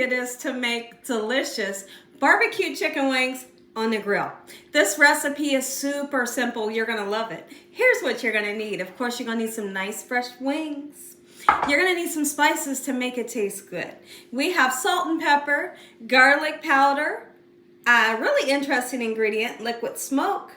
it is to make delicious barbecue chicken wings on the grill. This recipe is super simple. You're gonna love it. Here's what you're gonna need. Of course, you're gonna need some nice fresh wings. You're gonna need some spices to make it taste good. We have salt and pepper, garlic powder, a really interesting ingredient, liquid smoke,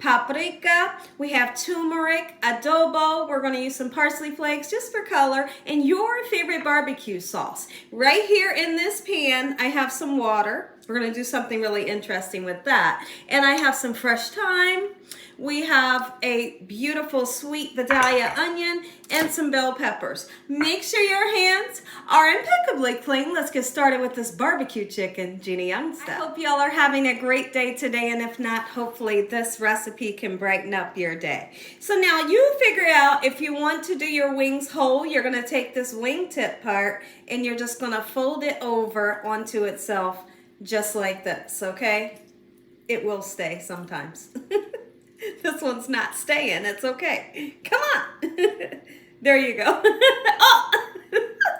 paprika, we have turmeric, adobo, we're going to use some parsley flakes just for color, and your favorite barbecue sauce. Right here in this pan, I have some water. We're going to do something really interesting with that. And I have some fresh thyme. We have a beautiful sweet Vidalia onion and some bell peppers. Make sure your hands are impeccably clean. Let's get started with this barbecue chicken, Gina Young style. I hope y'all are having a great day today, and if not, hopefully this recipe can brighten up your day. So now you figure out if you want to do your wings whole, you're gonna take this wingtip part and you're just gonna fold it over onto itself just like this, okay? It will stay sometimes. This one's not staying. It's okay. Come on. There you go. Oh,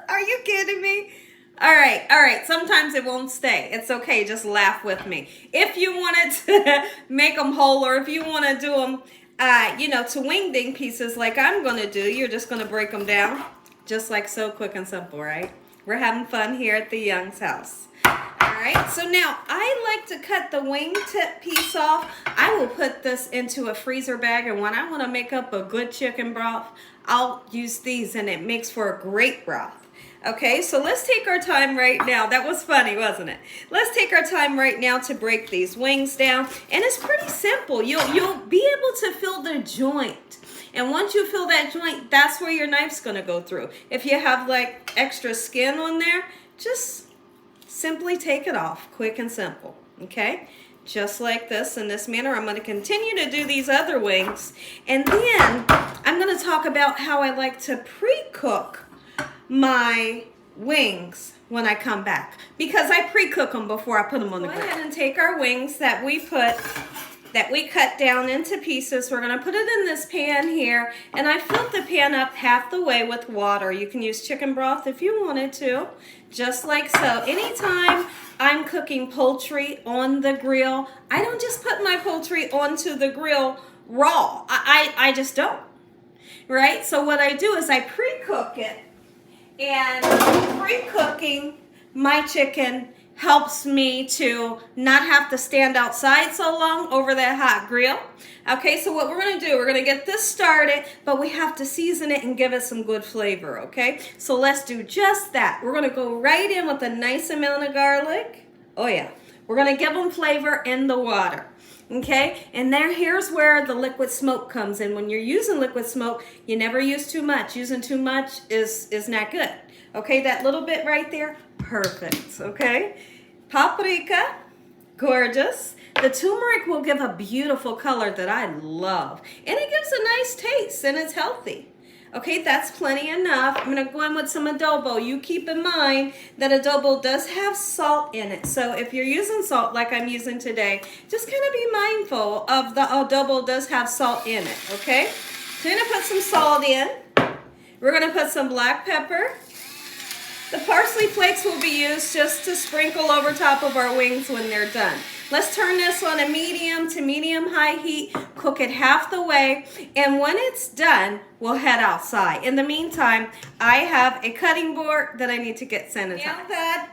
are you kidding me? All right. Sometimes it won't stay. It's okay. Just laugh with me. If you wanted to make them whole, or if you want to do them, to wingding pieces like I'm going to do, you're just going to break them down. Just like so, quick and simple, right? We're having fun here at the Young's house. Alright, so now I like to cut the wingtip piece off. I will put this into a freezer bag, and when I want to make up a good chicken broth, I'll use these, and it makes for a great broth. Okay, so let's take our time right now. That was funny, wasn't it? Let's take our time right now to break these wings down, and it's pretty simple. You'll be able to feel the joint. And once you feel that joint, that's where your knife's going to go through. If you have like extra skin on there, just simply take it off, quick and simple, okay? Just like this, in this manner. I'm going to continue to do these other wings, and then I'm going to talk about how I like to pre-cook my wings when I come back, because I pre-cook them before I put them on the grill. Go ahead and take our wings that we cut down into pieces. We're going to put it in this pan here, and I filled the pan up half the way with water. You can use chicken broth if you wanted to, just like so. Anytime I'm cooking poultry on the grill, I don't just put my poultry onto the grill raw. I just don't, right? So what I do is I pre-cook it, and pre-cooking my chicken helps me to not have to stand outside so long over that hot grill. Okay, so what we're going to do, we're going to get this started, but we have to season it and give it some good flavor, okay? So let's do just that. We're going to go right in with a nice amount of garlic. Oh yeah, we're going to give them flavor in the water. Okay, and here's where the liquid smoke comes in. When you're using liquid smoke, you never use too much. Using too much is not good. Okay, that little bit right there, perfect. Okay, paprika, gorgeous. The turmeric will give a beautiful color that I love, and it gives a nice taste, and it's healthy. Okay, that's plenty enough. I'm going to go in with some adobo. You keep in mind that adobo does have salt in it. So if you're using salt like I'm using today, just kind of be mindful of the adobo does have salt in it, okay? So I'm going to put some salt in. We're going to put some black pepper. The parsley flakes will be used just to sprinkle over top of our wings when they're done. Let's turn this on a medium to medium-high heat, cook it half the way, and when it's done, we'll head outside. In the meantime, I have a cutting board that I need to get sanitized. Now that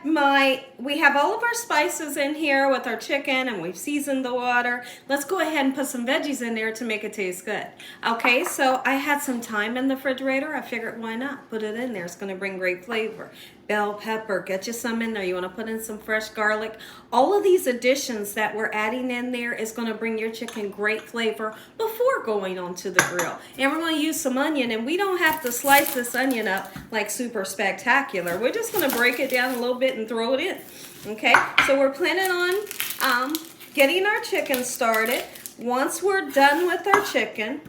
we have all of our spices in here with our chicken, and we've seasoned the water, let's go ahead and put some veggies in there to make it taste good. Okay, so I had some thyme in the refrigerator. I figured, why not? Put it in there. It's going to bring great flavor. Bell pepper, get you some in there. You want to put in some fresh garlic. All of these additions that we're adding in there is going to bring your chicken great flavor before going onto the grill. And we're going to use some onion, and we don't have to slice this onion up like super spectacular. We're just going to break it down a little bit and throw it in. Okay, so we're planning on getting our chicken started. Once we're done with our chicken,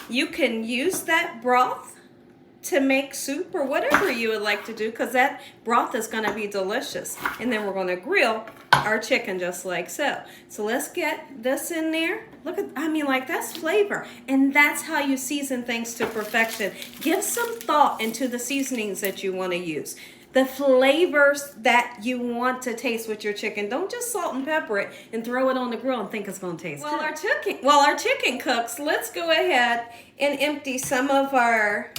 you can use that broth to make soup or whatever you would like to do, because that broth is going to be delicious. And then we're going to grill our chicken just like so. So let's get this in there. Look at, that's flavor. And that's how you season things to perfection. Give some thought into the seasonings that you want to use. the flavors that you want to taste with your chicken. Don't just salt and pepper it and throw it on the grill and think it's going to taste good. While our chicken cooks, let's go ahead and empty some of our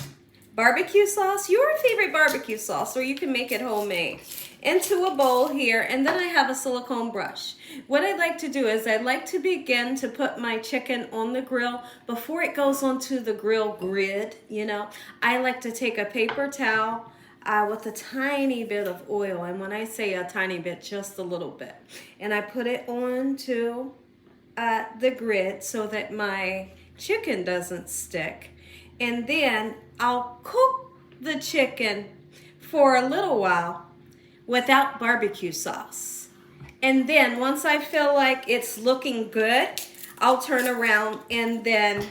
barbecue sauce, your favorite barbecue sauce, or you can make it homemade, into a bowl here. And then I have a silicone brush. What I'd like to do is I'd like to begin to put my chicken on the grill before it goes onto the grill grid. You know, I like to take a paper towel with a tiny bit of oil, and when I say a tiny bit, just a little bit, and I put it onto the grid so that my chicken doesn't stick. And then I'll cook the chicken for a little while without barbecue sauce. And then once I feel like it's looking good, I'll turn around and then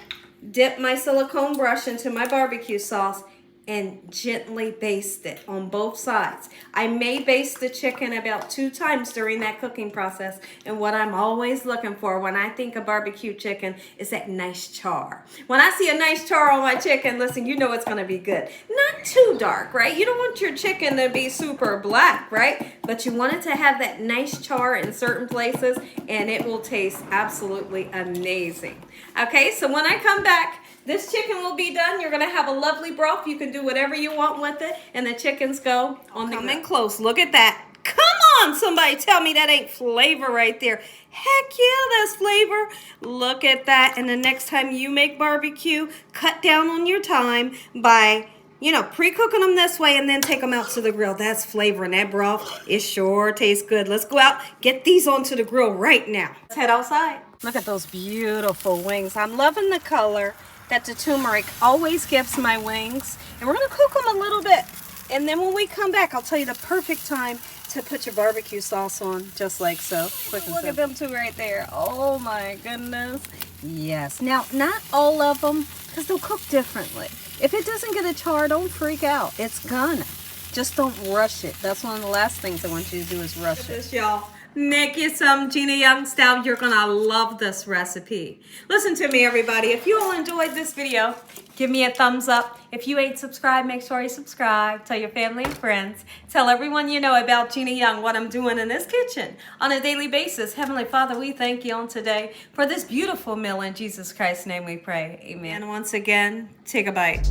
dip my silicone brush into my barbecue sauce and gently baste it on both sides. I may baste the chicken about 2 times during that cooking process. And what I'm always looking for when I think of barbecue chicken is that nice char. When I see a nice char on my chicken, listen, you know it's gonna be good. Not too dark, right? You don't want your chicken to be super black, right? But you want it to have that nice char in certain places, and it will taste absolutely amazing. Okay, so when I come back, this chicken will be done. You're gonna have a lovely broth. You can do whatever you want with it, and the chickens go on the grill. Come in close, look at that. Come on, somebody tell me that ain't flavor right there. Heck yeah, that's flavor. Look at that. And the next time you make barbecue, cut down on your time by, you know, pre-cooking them this way and then take them out to the grill. That's flavor, and that broth, it sure tastes good. Let's go out, get these onto the grill right now. Let's head outside. Look at those beautiful wings. I'm loving the color that the turmeric always gives my wings. And we're gonna cook them a little bit. And then when we come back, I'll tell you the perfect time to put your barbecue sauce on, just like so. Quick and simple. Look at them two right there. Oh my goodness. Yes. Now, not all of them, because they'll cook differently. If it doesn't get a char, don't freak out. It's gonna. Just don't rush it. That's one of the last things I want you to do is rush it. This, y'all. Make you some Gina Young style. You're gonna love this recipe. Listen to me, everybody. If you all enjoyed this video, give me a thumbs up. If you ain't subscribed, make sure you subscribe. Tell your family and friends. Tell everyone you know about Gina Young, what I'm doing in this kitchen on a daily basis. Heavenly Father, we thank you on today for this beautiful meal. In Jesus Christ's name we pray. Amen. And once again, take a bite.